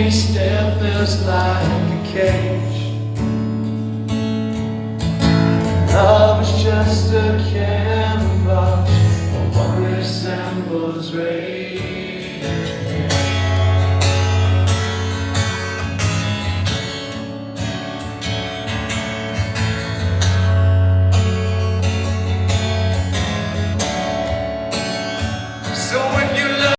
me still feels like a cage. Love is just a cage.